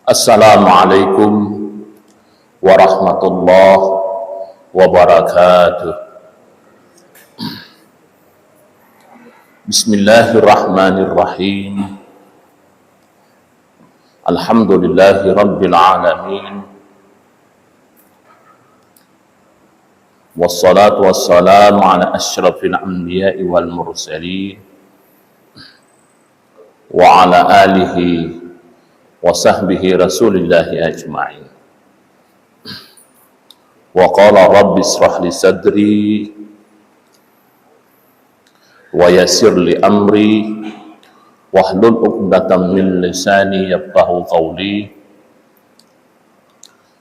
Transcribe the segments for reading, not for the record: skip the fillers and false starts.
Assalamualaikum warahmatullahi wabarakatuh. Bismillahirrahmanirrahim. Alhamdulillahi rabbil alamin. Wassalatu wassalamu ala asyrafil anbiya'i wal mursalin wa ala alihi wa sahbihi rasulillahi ajma'in. Wa qala rabbi israh li sadri wa yassir li amri wahlul 'uqdatam min lisani yafqahu qawli.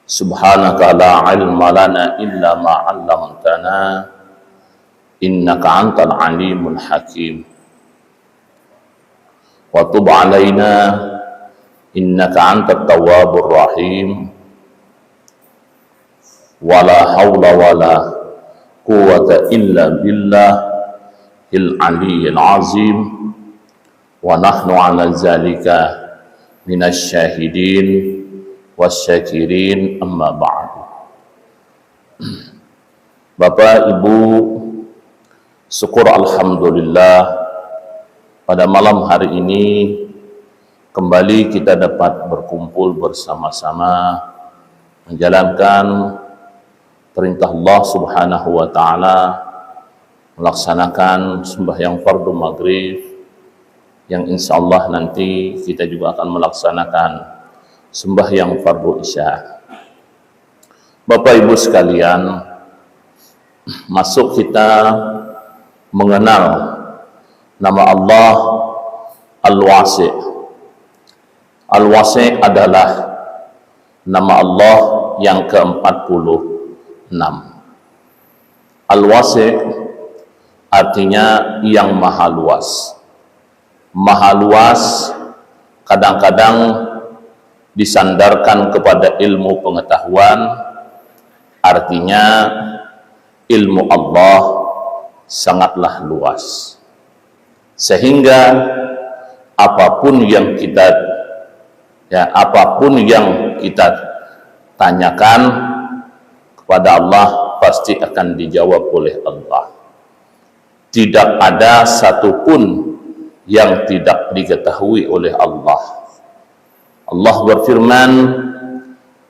Subhanaka la ilma lana illa ma 'allamtana innaka antal alimul hakim. Wa tub 'alaina innaka antat tawwabur rahim. Wala hawla wala quwwata illa billahil aliyyil azim. Wa nahnu 'ala zalika minasy syahidin wasyakirin, amma ba'du. Bapak Ibu, syukur alhamdulillah pada malam hari ini kembali kita dapat berkumpul bersama-sama menjalankan perintah Allah Subhanahu wa Ta'ala, melaksanakan sembahyang fardu maghrib yang insya Allah nanti kita juga akan melaksanakan sembahyang fardu isya. Bapak Ibu sekalian, masuk kita mengenal nama Allah Al-Wasi'. Al-Wasi' adalah nama Allah yang ke-46. Al-Wasi' artinya yang maha luas. Maha luas kadang-kadang disandarkan kepada ilmu pengetahuan, artinya ilmu Allah sangatlah luas. Sehingga apapun yang kita tanyakan kepada Allah pasti akan dijawab oleh Allah. Tidak ada satupun yang tidak diketahui oleh Allah. Allah berfirman,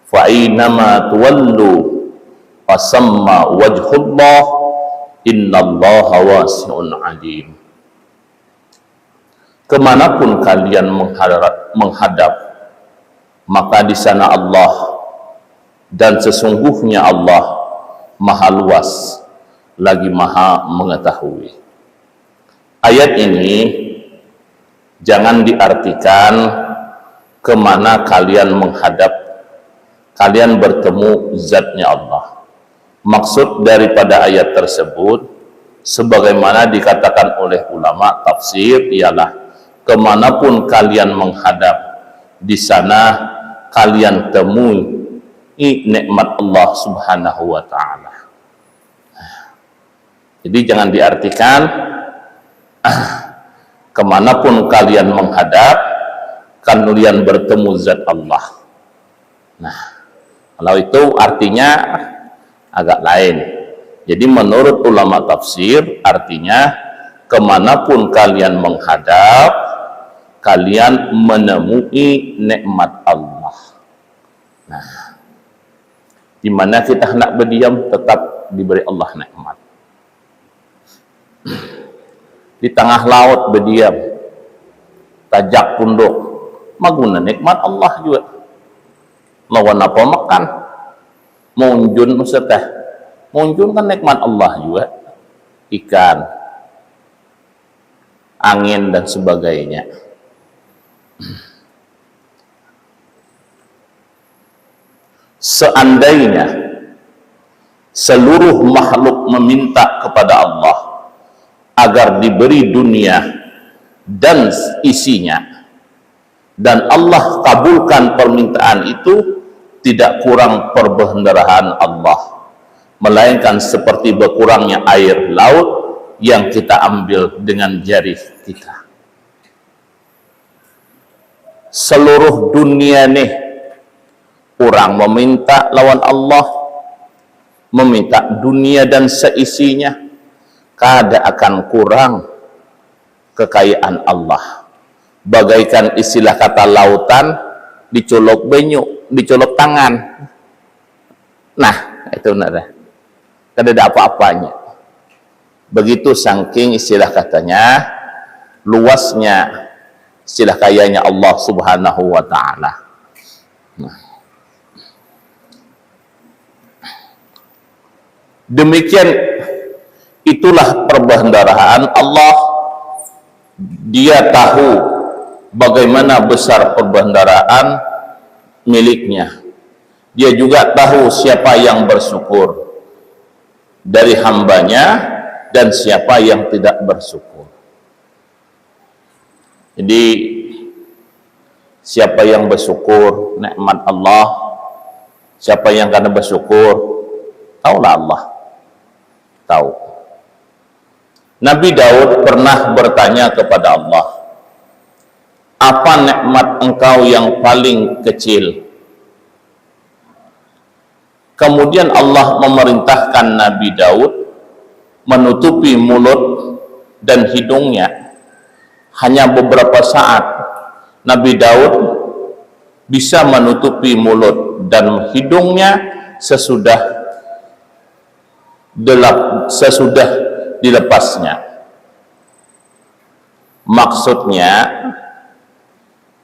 fa aynama tuwallu fasamma wajhullah innallaha wasi'un alim. Kemanapun kalian menghadap, maka di sana Allah, dan sesungguhnya Allah maha luas lagi maha mengetahui. Ayat ini jangan diartikan kemana kalian menghadap, kalian bertemu zatnya Allah. Maksud daripada ayat tersebut, sebagaimana dikatakan oleh ulama tafsir, ialah kemanapun kalian menghadap, di sana kalian temui nikmat Allah Subhanahu wa Ta'ala. Jadi jangan diartikan kemanapun kalian menghadap, kalian bertemu zat Allah. Nah, kalau itu artinya agak lain. Jadi menurut ulama tafsir, artinya kemanapun kalian menghadap, kalian menemui nikmat Allah. Nah, di mana kita hendak berdiam, tetap diberi Allah nikmat. Di tengah laut berdiam, tajak punduk, maguna nikmat Allah juga. Lawan apa makan? Munjun maksudnya. Munjun kan nikmat Allah juga. Ikan, angin dan sebagainya. Seandainya seluruh makhluk meminta kepada Allah agar diberi dunia dan isinya, dan Allah kabulkan permintaan itu, tidak kurang perbendaharaan Allah, melainkan seperti berkurangnya air laut yang kita ambil dengan jari kita. Seluruh dunia nih orang meminta lawan Allah, meminta dunia dan seisinya, kada akan kurang kekayaan Allah. Bagaikan istilah kata lautan dicolok banyu, dicolok tangan. Nah, itu nada. Kada ada apa-apanya. Begitu saking istilah katanya, luasnya istilah kayanya Allah Subhanahu wa ta'ala. Nah. Demikian itulah perbendaharaan Allah. Dia tahu bagaimana besar perbendaharaan miliknya. Dia juga tahu siapa yang bersyukur dari hambanya dan siapa yang tidak bersyukur. Jadi siapa yang bersyukur nikmat Allah, siapa yang kada bersyukur, taulah Allah tahu. Nabi Daud pernah bertanya kepada Allah, apa nikmat engkau yang paling kecil? Kemudian Allah memerintahkan Nabi Daud menutupi mulut dan hidungnya. Hanya beberapa saat Nabi Daud bisa menutupi mulut dan hidungnya sesudah dilepasnya. Maksudnya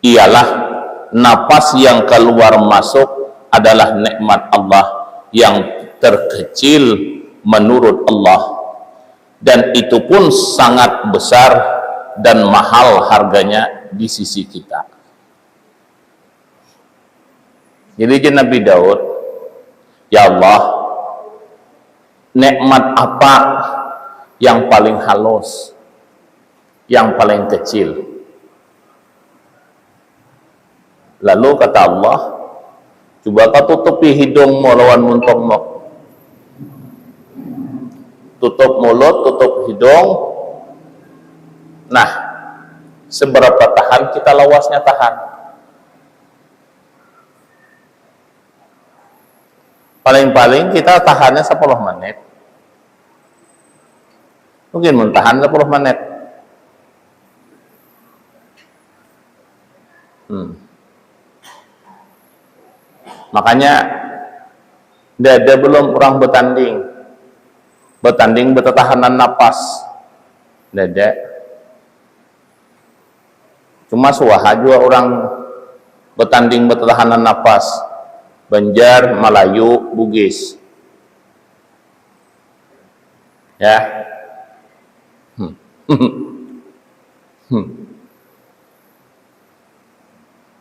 ialah napas yang keluar masuk adalah nikmat Allah yang terkecil menurut Allah, dan itu pun sangat besar dan mahal harganya di sisi kita. Jadi Nabi Daud, ya Allah, nikmat apa yang paling halus, yang paling kecil? Lalu kata Allah, coba kau tutupi hidungmu lawan muntungmu. Tutup mulut, tutup hidung. Nah, seberapa tahan kita lawasnya tahan? Paling-paling kita tahannya 10 menit. Mungkin muntahan 10 menit. Makanya ada belum orang bertanding bertahanan napas. Ada. Cuma suaha juga orang bertanding bertahanan napas. Banjar, Melayu, Bugis. Ya.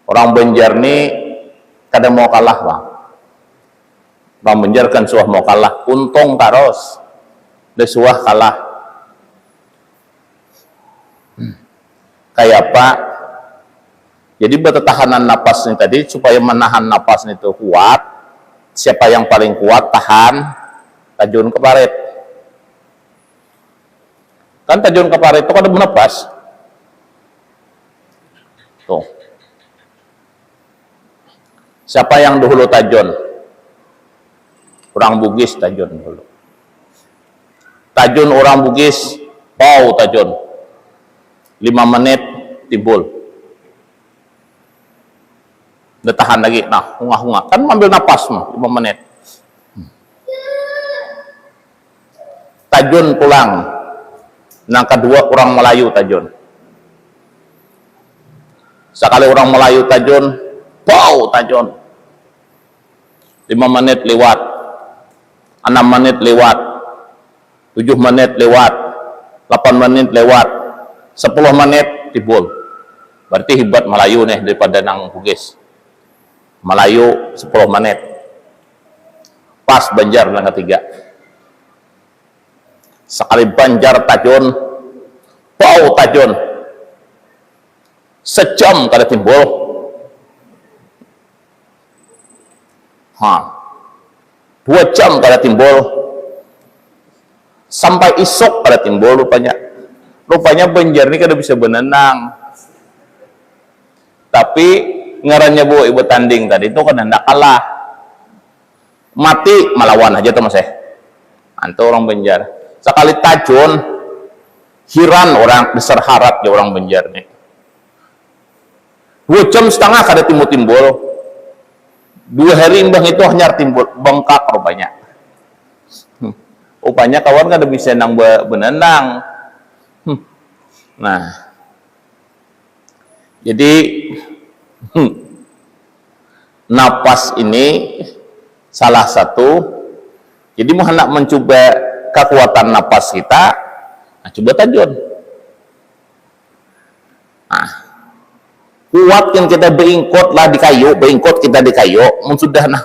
Orang Banjar nih kada mau kalah, Bang. Orang Banjar kan suah mau kalah, untung taros. Dia suah kalah. Kayak apa? Jadi bertahanan napas ini tadi supaya menahan napas itu kuat. Siapa yang paling kuat tahan, tajun ke parit. Kan tajun ke parit itu kada bernapas. Tuh. Siapa yang dahulu tajun? Orang Bugis tajun dulu. Tajun orang Bugis, pau tajun. 5 menit timbul. Udah tahan lagi, nah hunga-hunga kan ambil napas mah 5 menit. Tajun pulang. Nah kedua orang Melayu tajun. Sekali orang Melayu tajun, wow tajun. 5 menit lewat, 6 menit lewat, 7 menit lewat, 8 menit lewat, 10 menit timbul. Berarti hebat Melayu nih daripada nang Bugis. Melayu 10 menit. Pas Banjar yang ketiga. Sekali Banjar tajun, pau tajun. Sejam kada timbul. 2 jam kada timbul. Sampai isuk kada timbul rupanya. Rupanya Banjar ini kada bisa benenang. Tapi ngarannya bu ibu tanding tadi itu kan hendak kalah, mati melawan aja tuh mas antu orang Banjar sekali tajun hiran orang besar harat ya orang Banjar nih 2,5 jam kada timbul 2 hari imbang itu hanya timbul bengkak rupanya upanya kawan kada bisa nang benenang nah jadi napas ini salah satu, jadi mau hendak mencoba kekuatan napas kita, nah coba tajun. Nah, kuatkan kita beingkot lah di kayu, beingkot kita di kayu, sudah nah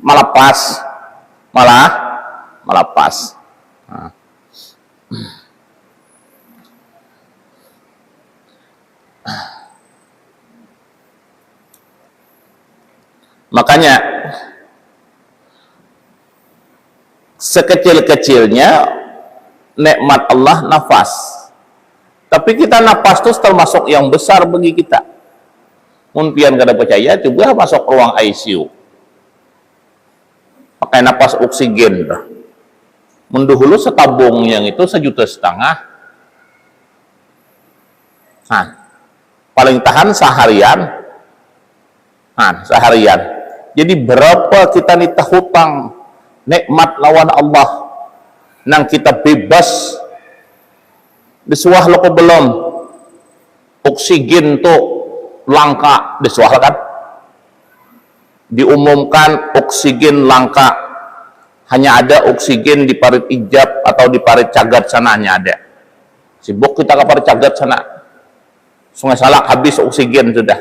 melepas, melepas. Nah. Makanya sekecil-kecilnya nikmat Allah nafas, tapi kita nafas itu termasuk yang besar bagi kita. Mungkin kada percaya, coba masuk ruang ICU pakai nafas oksigen, mendahulu setabung yang itu 1,5 juta. Nah, paling tahan seharian. Nah, seharian. Jadi berapa kita nita hutang nikmat lawan Allah nang kita bebas disuah lo belum oksigen tuh langka disuah kan diumumkan oksigen langka hanya ada oksigen di parit ijab atau di parit cagat sana hanya ada sibuk kita ke parit cagat sana Sungai Salak habis oksigen sudah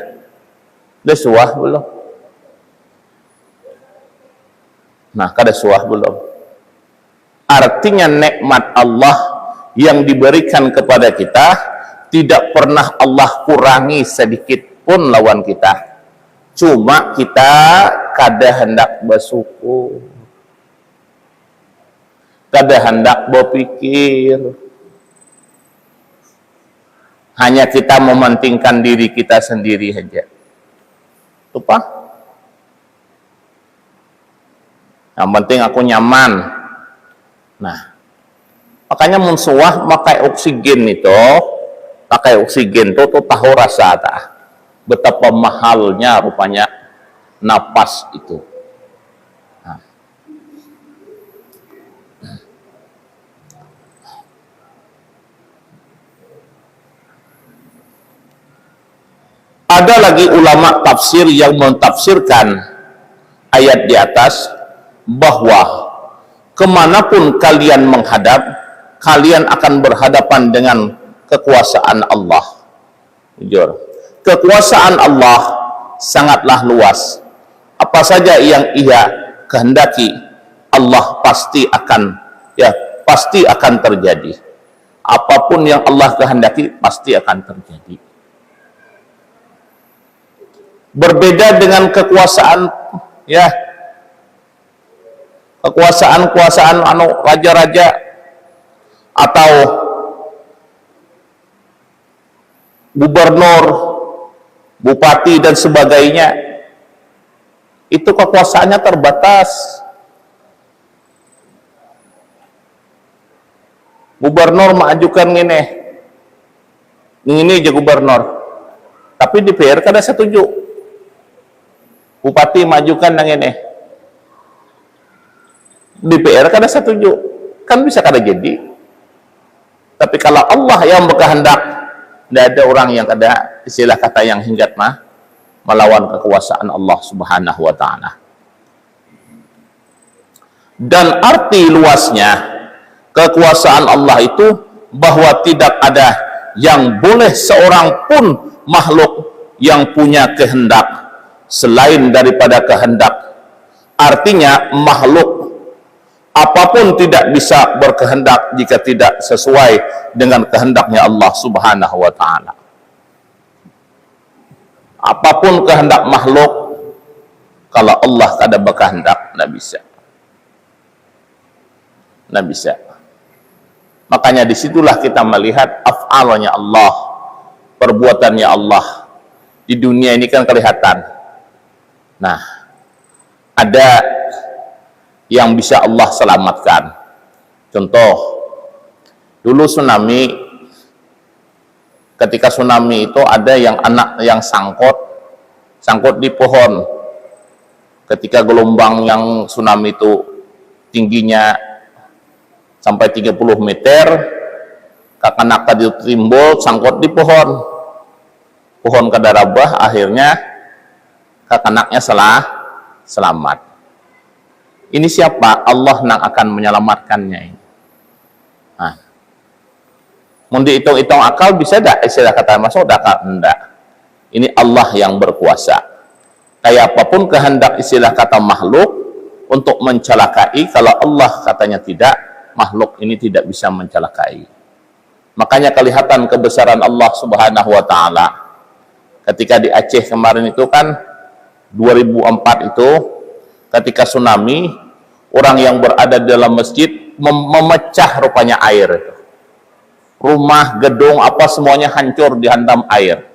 disuah belum. Nah, kada suah belum. Artinya nikmat Allah yang diberikan kepada kita tidak pernah Allah kurangi sedikit pun lawan kita. Cuma kita kada hendak bersyukur, kada hendak berpikir. Hanya kita mementingkan diri kita sendiri saja. Lupa. Yang penting aku nyaman. Nah, makanya mensuah pakai oksigen itu, tuh tahu rasa tak? Betapa mahalnya rupanya napas itu. Nah. Ada lagi ulama tafsir yang mentafsirkan ayat di atas bahwa kemanapun kalian menghadap, kalian akan berhadapan dengan kekuasaan Allah. Jujur, kekuasaan Allah sangatlah luas. Apa saja yang Ia kehendaki, Allah pasti akan terjadi. Apapun yang Allah kehendaki pasti akan terjadi. Berbeda dengan kekuasaan kekuasaan raja-raja atau gubernur, bupati dan sebagainya, itu kekuasaannya terbatas. Gubernur mengajukan ini aja gubernur, tapi DPR kada setuju. Bupati majukan yang ini, DPR kada setuju, kan bisa kada jadi. Tapi kalau Allah yang berkehendak, tidak ada orang yang kada istilah kata yang hinggat melawan kekuasaan Allah Subhanahu wa Ta'ala. Dan arti luasnya kekuasaan Allah itu bahwa tidak ada yang boleh seorang pun makhluk yang punya kehendak selain daripada kehendak. Artinya makhluk apapun tidak bisa berkehendak jika tidak sesuai dengan kehendaknya Allah Subhanahu wa Ta'ala. Apapun kehendak makhluk, kalau Allah kada berkehendak, tidak bisa. Tidak bisa. Makanya disitulah kita melihat af'alnya Allah, perbuatannya Allah. di dunia ini kan kelihatan. Nah, ada yang bisa Allah selamatkan. Contoh, dulu tsunami, ketika tsunami itu ada yang anak yang sangkut di pohon. Ketika gelombang yang tsunami itu tingginya sampai 30 meter, kakanak tadi timbul sangkut di pohon kadarabah, akhirnya kakanaknya selamat. Ini siapa? Allah yang akan menyelamatkannya ini. Nah, mau dihitung-hitung akal bisa tidak istilah kata masuk akal? Enggak. Ini Allah yang berkuasa. Kayak apapun kehendak istilah kata makhluk untuk mencelakai, kalau Allah katanya tidak, makhluk ini tidak bisa mencelakai. Makanya kelihatan kebesaran Allah Subhanahu wa Ta'ala. Ketika di Aceh kemarin itu kan 2004 itu, ketika tsunami, orang yang berada di dalam masjid memecah rupanya air itu. Rumah, gedung, apa semuanya hancur dihantam air.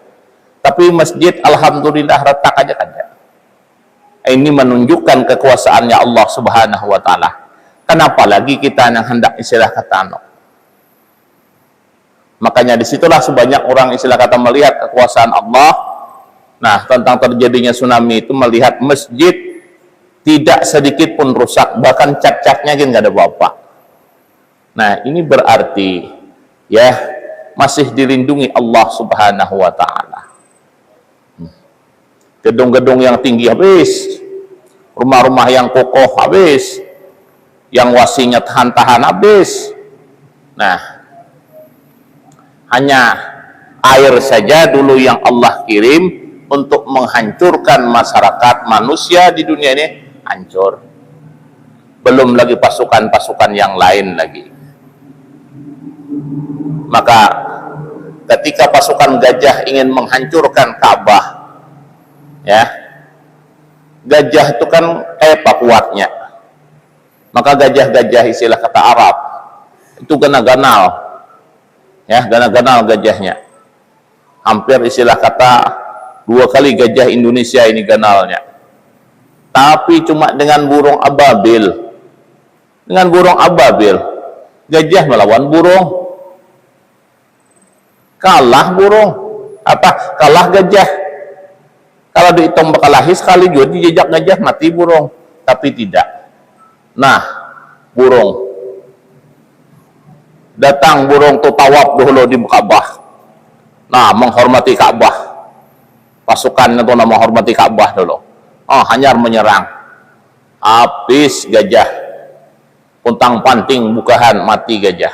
Tapi masjid alhamdulillah retak aja ada. Ini menunjukkan kekuasaannya Allah Subhanahu wa Ta'ala. Kenapa lagi kita yang hendak istilah kata Makanya disitulah sebanyak orang istilah kata melihat kekuasaan Allah. Nah, tentang terjadinya tsunami itu melihat masjid tidak sedikit pun rusak, bahkan cat-catnya nggak ada apa-apa. Nah, ini berarti ya masih dilindungi Allah Subhanahu wa Ta'ala. Gedung-gedung yang tinggi habis, rumah-rumah yang kokoh habis, yang wasinya tahan-tahan habis. Nah, hanya air saja dulu yang Allah kirim untuk menghancurkan masyarakat manusia di dunia ini, hancur. Belum lagi pasukan-pasukan yang lain lagi. Maka ketika pasukan gajah ingin menghancurkan Ka'bah, ya, gajah itu kan kayak kuatnya. Maka gajah-gajah istilah kata Arab itu ganal-ganal, ya, ganal-ganal gajahnya. Hampir istilah kata 2 kali gajah Indonesia ini ganalnya. Tapi cuma dengan burung ababil, gajah melawan burung, kalah burung, kalah gajah. Kalau dihitung berkelahi sekali juga dijejak gajah, mati burung. Tapi tidak. Nah, burung datang, burung tuh tawaf dulu di Ka'bah. Nah, menghormati Ka'bah. Pasukan itu menghormati Ka'bah dulu. Oh, hanyar menyerang. Habis gajah. Puntang panting bukahan, mati gajah.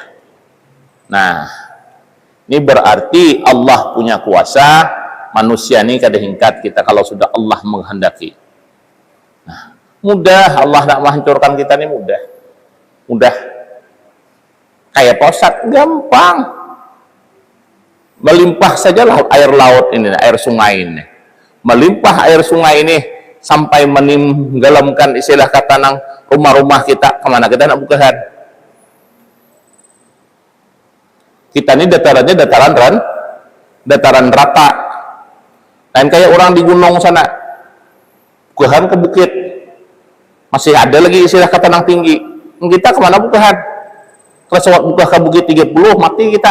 Nah, ini berarti Allah punya kuasa. Manusia ini kadang-kadang kita kalau sudah Allah menghendaki. Nah, mudah Allah nak menghancurkan kita ini mudah. Kayak posat, gampang. Melimpah sajalah air laut ini, air sungai ini. Melimpah air sungai ini sampai menenggelamkan istilah kata nang rumah-rumah kita, kemana kita nak bukahan? Kita ini datarannya dataran rata. Lain kayak orang di gunung sana, bukahan ke bukit, masih ada lagi istilah kata nang tinggi. Kita kemana bukahan? Kalau buka ke bukit 30, mati kita.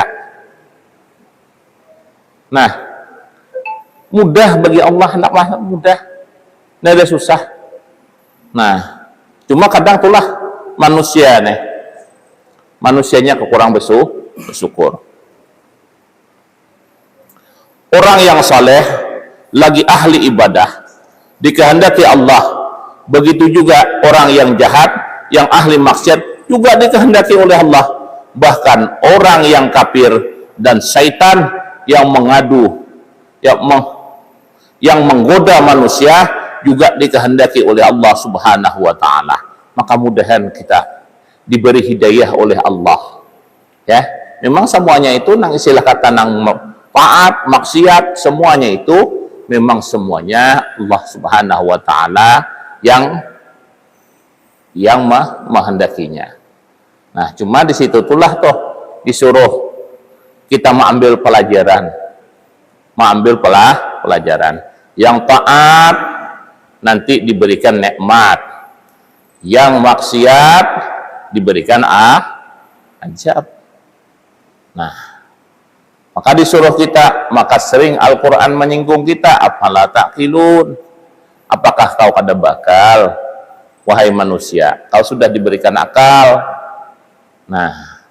Nah, mudah bagi Allah, hendak mudah, tidak ada susah. Nah, cuma kadang itulah manusianya kekurang bersyukur. Orang yang saleh lagi ahli ibadah dikehendaki Allah, begitu juga orang yang jahat, yang ahli maksiat juga dikehendaki oleh Allah. Bahkan orang yang kafir dan syaitan yang mengadu, yang menggoda manusia juga dikehendaki oleh Allah Subhanahu wa Ta'ala. Maka mudahan kita diberi hidayah oleh Allah, ya. Memang semuanya itu nang istilah kata nang taat, maksiat, semuanya itu memang semuanya Allah Subhanahu wa Ta'ala yang menghendakinya. Nah, cuma di situ itulah toh disuruh kita mengambil pelajaran, pelajaran. Yang taat nanti diberikan nikmat, yang maksiat diberikan azab. Nah, maka disuruh kita, maka sering Al-Quran menyinggung kita, afala taqilun, apakah kau kada bakal, wahai manusia, kau sudah diberikan akal. Nah,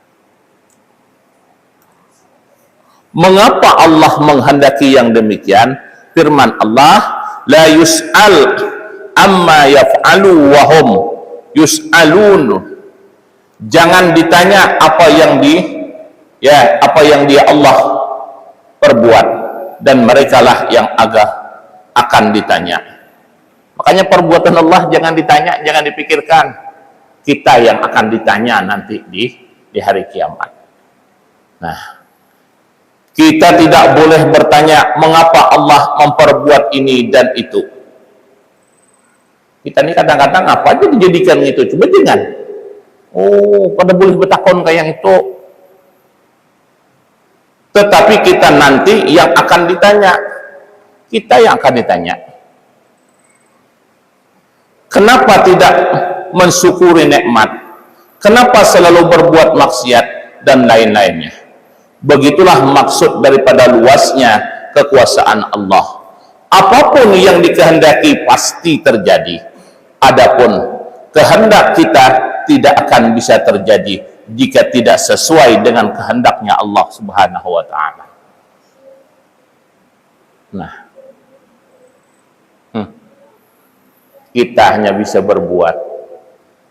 mengapa Allah menghendaki yang demikian? Firman Allah, la yus'al amma yaf'alu wa hum yus'alun. Jangan ditanya apa yang dia Allah perbuat, dan merekalah yang akan ditanya. Makanya perbuatan Allah jangan ditanya, jangan dipikirkan. Kita yang akan ditanya nanti di hari kiamat. Nah, kita tidak boleh bertanya mengapa Allah memperbuat ini dan itu. Kita ini kadang-kadang apa aja dijadikan itu, coba jangan. Oh, pada boleh bertakon kayak yang itu. Tetapi kita nanti yang akan ditanya. Kita yang akan ditanya. Kenapa tidak mensyukuri nikmat? Kenapa selalu berbuat maksiat dan lain-lainnya? Begitulah maksud daripada luasnya kekuasaan Allah. Apapun yang dikehendaki pasti terjadi. Adapun kehendak kita tidak akan bisa terjadi jika tidak sesuai dengan kehendaknya Allah Subhanahu wa ta'ala. Nah, kita hanya bisa berbuat,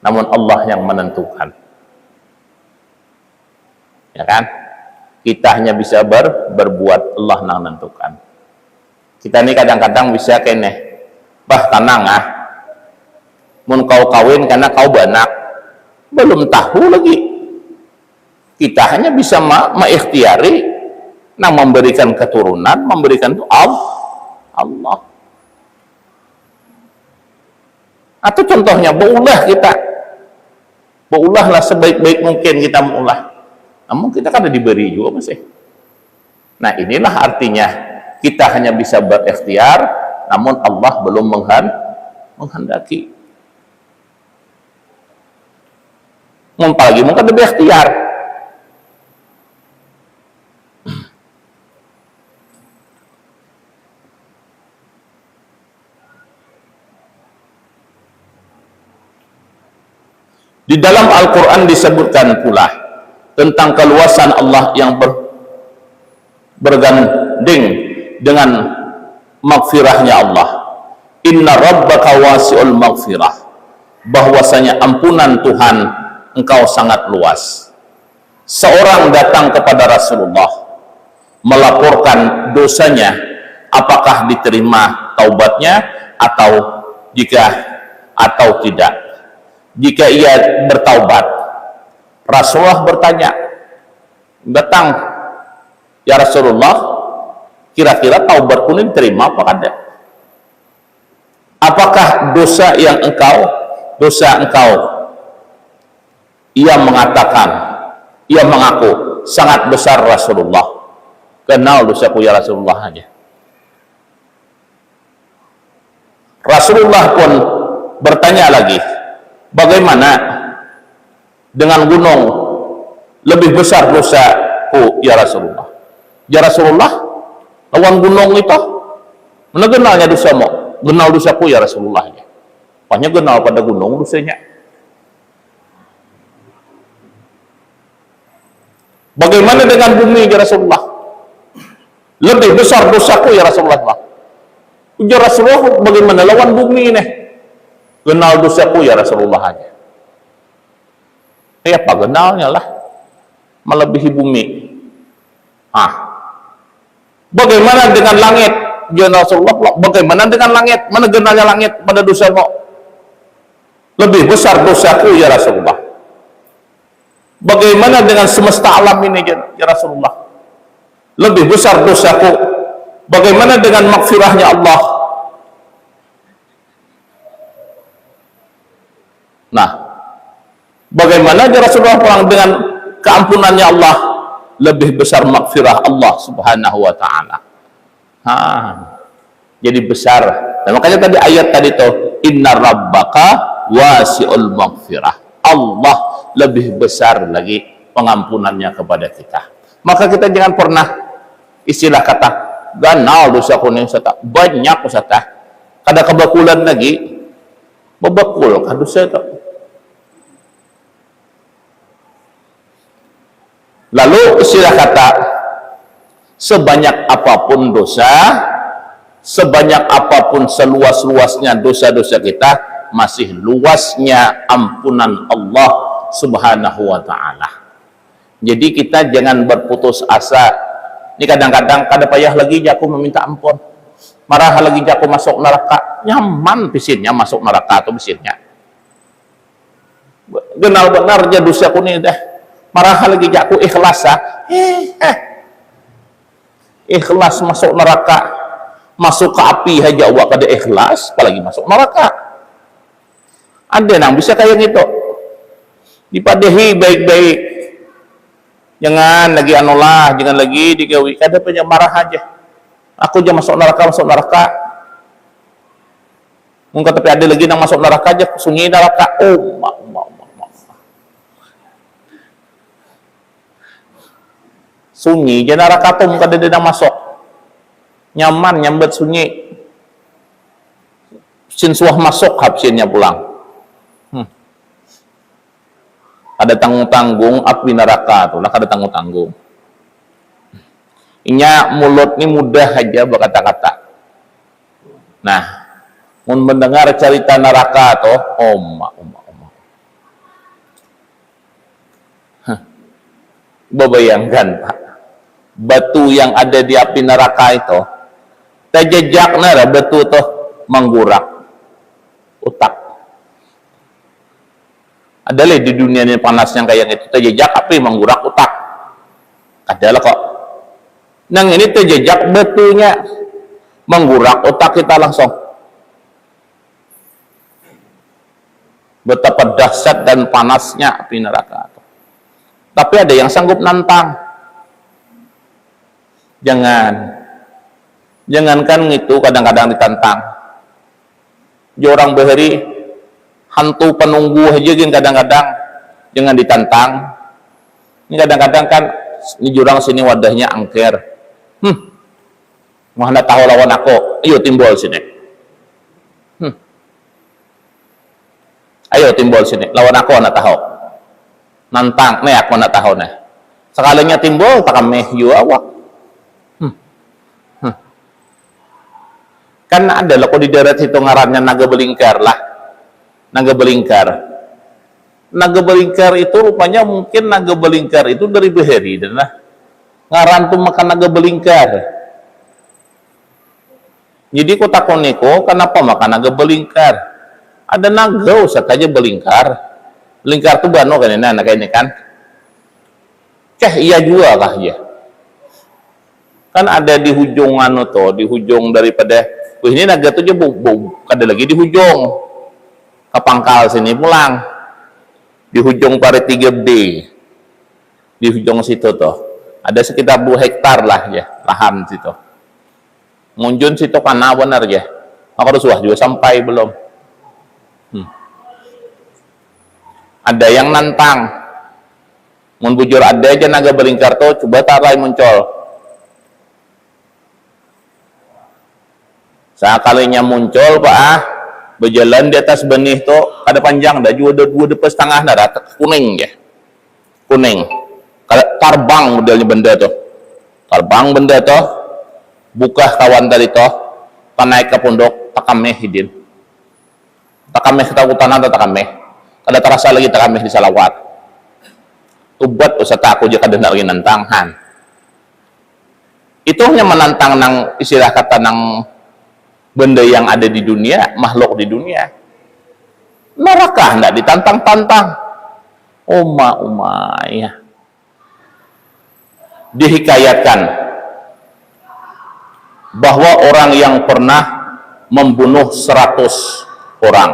namun Allah yang menentukan. Ya kan? Kita hanya bisa berbuat, Allah yang menentukan. Kita ini kadang-kadang bisa kene, bah tenang mun kau kawin karena kau banak, belum tahu lagi. Kita hanya bisa mengikhtiari, memberikan keturunan, memberikan itu Allah. Atau contohnya, beulahlah sebaik-baik mungkin kita mengulah. Namun kita kan diberi juga masih. Nah, inilah artinya kita hanya bisa berikhtiar, namun Allah belum menghendaki. Apalagi mungkin lebih ikhtiar. Di dalam Al-Quran disebutkan pula tentang keluasan Allah yang bergandeng dengan maghfirahnya Allah. Inna rabbaka wasi'ul maghfirah, bahwasanya ampunan Tuhan engkau sangat luas. Seorang datang kepada Rasulullah melaporkan dosanya, apakah diterima taubatnya atau tidak. Jika ia bertaubat, Rasulullah bertanya, datang, ya Rasulullah, kira-kira taubatku ini diterima apa tidak? Apakah dosa engkau, ia mengatakan, ia mengaku sangat besar Rasulullah. Kenal dosaku ya Rasulullah aja. Rasulullah pun bertanya lagi, bagaimana dengan gunung? Lebih besar dosaku ya Rasulullah. Ya Rasulullah, lawan gunung itu mana kenalnya dosamu? Kenal dosaku ya Rasulullah aja. Pokoknya kenal pada gunung dosanya. Bagaimana dengan bumi ya Rasulullah? Lebih besar dosaku ya Rasulullah. Ya Rasulullah, bagaimana lawan bumi nih? Kenal dosaku ya Rasulullah aja. Apa kenalnya lah, melebihi bumi. Bagaimana dengan langit? Ya Rasulullah, bagaimana dengan langit? Mana kenalnya langit pada dosamu? Lebih besar dosaku ya Rasulullah. Bagaimana dengan semesta alam ini ya Rasulullah? Lebih besar dosaku. Bagaimana dengan maghfirahnya Allah? Nah, bagaimana ya Rasulullah dengan keampunannya Allah? Lebih besar maghfirah Allah Subhanahu wa ta'ala. jadi besar. Nah, makanya tadi ayat tadi tuh, inna rabbaka wasi'ul maghfirah. Allah lebih besar lagi pengampunannya kepada kita. Maka kita jangan pernah istilah kata ganal dosa kuning sata banyak usata. Kada kebakulan lagi bebekul ka dosa itu. Lalu istilah kata sebanyak apapun dosa, sebanyak apapun seluas-luasnya dosa-dosa kita, masih luasnya ampunan Allah Subhanahu wa ta'ala. Jadi kita jangan berputus asa. Ini kadang-kadang kada payah lagi aku meminta ampun, marah lagi aku masuk neraka, nyaman pisinnya masuk neraka atau pisinnya kenal benar aja dosa aku nih dah, marah lagi aku ikhlas ikhlas masuk neraka, masuk ke api aja awak kada ikhlas, apalagi masuk neraka. Ada nang bisa kayak gitu, dipadehi baik-baik, jangan lagi anulah, jangan lagi digawi, kada punya marah aja, aku aja masuk neraka. Mungkin tapi ada lagi nang masuk neraka aja, sunyi neraka, sunyi aja neraka tuh, mungkin ada nang masuk, nyaman, nyambet sunyi, sin suah masuk, habsinnya pulang. Ada tanggung-tanggung api neraka tuh lah, ada tanggung-tanggung. Inya mulut ini mudah aja berkata-kata. Nah, mun mendengar cerita neraka tuh, Bayangkan Pak, batu yang ada di api neraka itu, tejejaknya batu tuh menggurak utak. Adalah di dunia ini panas yang kayak itu, terjejak api menggurak utak. Adalah kok. Nang ini terjejak batunya menggurak otak kita langsung. Betapa dahsyat dan panasnya api neraka. Tapi ada yang sanggup nantang. Jangankan itu kadang-kadang ditantang. Orang bahari hantu penunggu aja kadang-kadang jangan ditantang. Ini kadang-kadang kan ini jurang sini wadahnya angker. Mau hendak tahu lawan aku, ayo timbul sini. Ayo timbul sini, lawan aku hendak tahu. Nantang, nih aku hendak tahu nih. Sekalinya timbul tak kami yu awak. Kan ada loh di daerah situ ngarannya naga belingkar lah. Naga belingkar itu rupanya mungkin naga belingkar itu dari Beheri dan ngaran tuh makan naga belingkar. Jadi ku takon niko, kenapa makan naga belingkar? Ada naga usah aja belingkar. Belingkar tuh bano kan ini kan. Iya juga kah ya? Kan ada di hujung di hujung daripada ini naga tuh aja bau ada lagi di hujung ke pangkal sini pulang di hujung parit 3D di hujung situ tuh ada sekitar 2 hektar lah ya lahan situ munjun situ karena benar ya aku suah juga sampai belum ada yang nantang mun bujur ada aja naga belingkar tuh coba tarai muncul sekalinya muncul Pak berjalan di atas benih tuh ada panjang dah juga 2,5 dah kuning ya kuning karbang modelnya benda tuh karbang benda tuh buka kawan tadi tuh naik ke pondok takameh hidin takameh ketakutan atau takameh kada terasa lagi takameh di salawat ubat usah aku juga kada lagi nantanghan itu hanya menantang nang istilah kata nang benda yang ada di dunia, makhluk di dunia. Neraka hendak ditantang-tantang. Ya. Dihikayatkan bahwa orang yang pernah membunuh 100 orang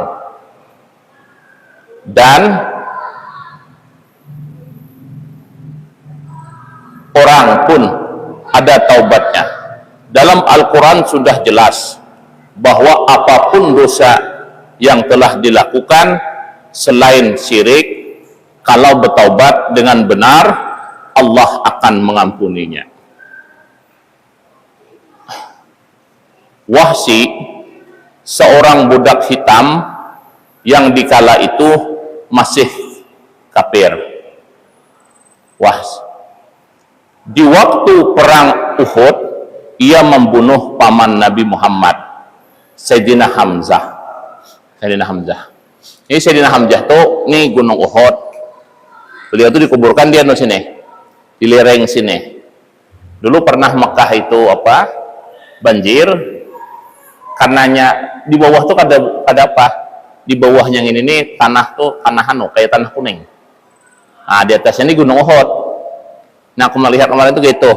dan orang pun ada taubatnya. Dalam Al-Quran sudah jelas bahwa apapun dosa yang telah dilakukan selain syirik, kalau bertaubat dengan benar, Allah akan mengampuninya. Wahsy, seorang budak hitam yang dikala itu masih kafir. Wahsy, di waktu perang Uhud, ia membunuh paman Nabi Muhammad, Sayyidina Hamzah. Sayyidina Hamzah. Ini Sayyidina Hamzah tuh, ini Gunung Uhud. Beliau tuh dikuburkan di sini, di lereng sini. Dulu pernah Mekah itu apa? Banjir. Karenanya di bawah tuh ada apa? Di bawahnya ini nih tanah tuh tanah kayak tanah kuning. Nah, di atasnya ini Gunung Uhud. Nah, aku melihat kemarin tuh gitu.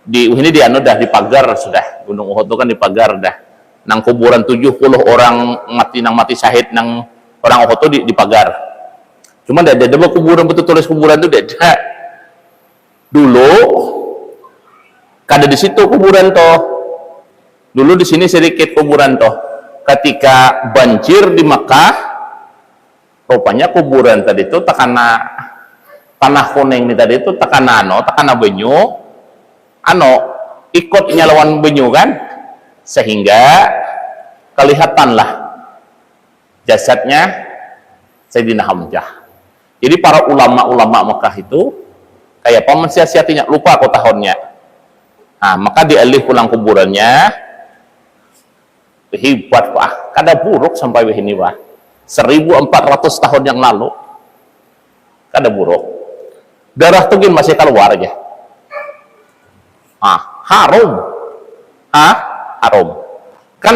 Di ini dah dipagar sudah. Gunung Uhud itu kan dipagar dah. Nang kuburan 70 orang mati syahid nang orang Uhud itu dipagar. Cuma ada kuburan betul tulis kuburan itu ada. Dulu kada di situ kuburan toh. Dulu di sini sedikit kuburan toh. Ketika banjir di Makkah, rupanya kuburan tadi itu takana tanah kuning ini tadi itu takana banyu, ikutnya lawan banyu kan, sehingga kelihatanlah jasadnya Sayyidina Hamzah. Jadi para ulama-ulama Mekah itu kayak apa mensiasatinya, lupa aku tahunnya. Nah, maka dialih pulang kuburannya. Hebat Pak, kada buruk sampai begini Pak. 1400 tahun yang lalu kada buruk. Darah tuh masih keluar aja. Harum. Harum. Kan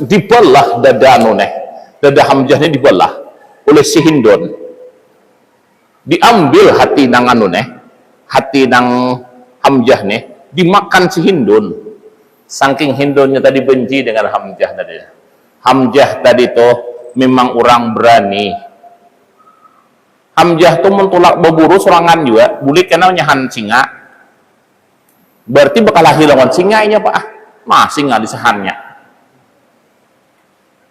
dibelah dada Hamzah ini dibelah oleh si Hindun. Diambil hati nang hati nang Hamzah nih, dimakan si Hindun. Saking Hindunnya tadi benci dengan Hamzah tadi. Hamzah tadi tuh memang orang berani. Hamzah tuh mentulak berburu serangan juga, boleh kena nyahan singa. Berarti bakal lahir lawan singanya Pak. Singa di sahannya.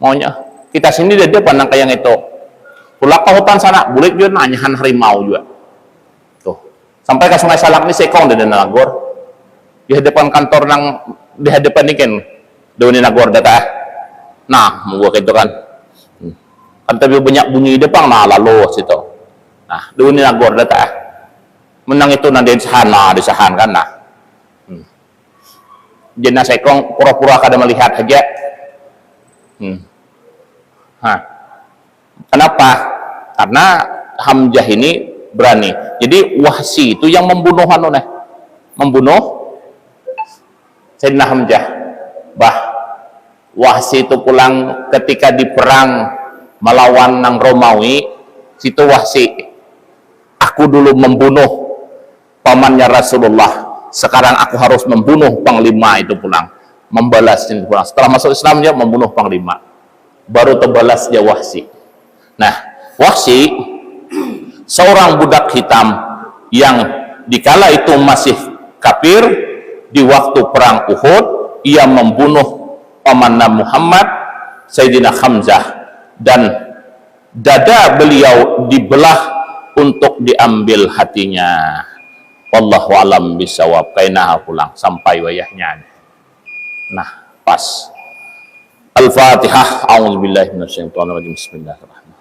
Maunya kita sini dia pandang kayak itu. Pulak ke hutan sana, boleh juga nanyahan harimau juga. Tuh. Sampai ke Sungai Salak ini sekong di Nagor. Di hadapan kantor nang di hadapan ini kan di Nagor data. Nah, mau gua gitu kan. Kan tapi banyak bunyi depan lalu situ. Nah, di Nagor data. Menang itu nanti di sahan kan nah. Jenah sekong pura-pura kada melihat aja. Kenapa? Karena Hamzah ini berani. Jadi Wahsy itu yang membunuh membunuh Sayyidina Hamzah. Wahsy itu pulang ketika di perang melawan nang Romawi, situ Wahsy, aku dulu membunuh pamannya Rasulullah, sekarang aku harus membunuh panglima itu pulang, membalas ini pulang. Setelah masuk Islam dia membunuh panglima, baru terbalas dia Wahsy. Nah, Wahsy seorang budak hitam yang dikala itu masih kafir. Di waktu perang Uhud, ia membunuh paman Nabi Muhammad, Sayyidina Hamzah, dan dada beliau dibelah untuk diambil hatinya. Wallahu alam bisawab. Kainah pulang sampai wayahnya. Nah, pas. Al-Fatihah. A'udzubillahi minasyaitonir rajim. Bismillahirrahmanirrahim.